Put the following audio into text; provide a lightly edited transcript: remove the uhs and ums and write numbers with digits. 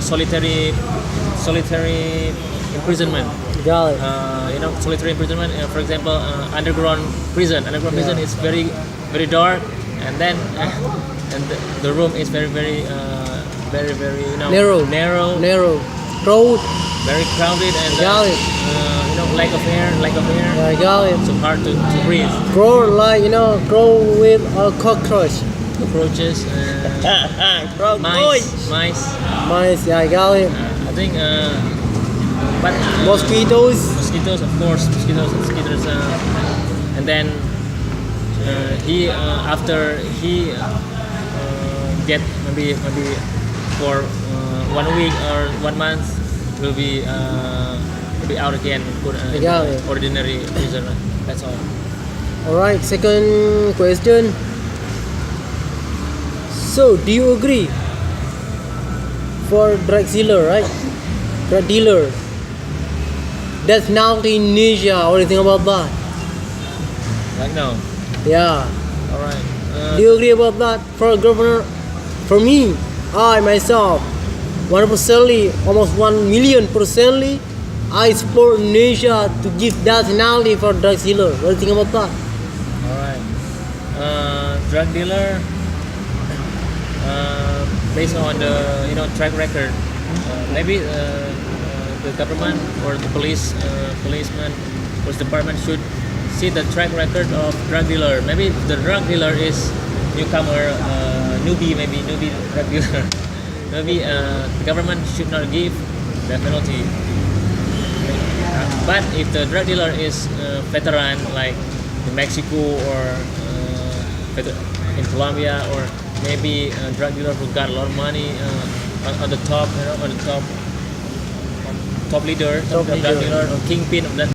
solitary imprisonment. Got it. Solitary imprisonment. For example, underground prison. Underground prison is very very dark, and then and the room is very very Narrow. Crowd. very crowded, and Got it. lack of air. I got it. So hard to breathe. Grow like grow with a cockroach. Cockroaches, mice. Mice. Yeah, I got it. I think, but Mosquitoes. Mosquitoes, of course, mosquitoes, and then he after he get maybe for 1 week or 1 month will be out again, good, Yeah, yeah. ordinary prisoner. That's all. Alright, second question. So, do you agree for drug dealer, right? Drug dealer. That's now in Indonesia. What do you think about that? Right now, Yeah. all right. Do you agree about that? For governor, for me, I myself, 100%, almost 1,000,000%, I support Indonesia to give that penalty for drug dealer. What do you think about that? All right. Drug dealer, based on the track record, maybe the government or the policeman, police department should see the track record of drug dealer. Maybe the drug dealer is newcomer, newbie drug dealer. Maybe the government should not give the penalty. But if the drug dealer is veteran, like in Mexico or in Colombia, or maybe a drug dealer who got a lot of money on the top, on the top leader, drug dealer or kingpin of that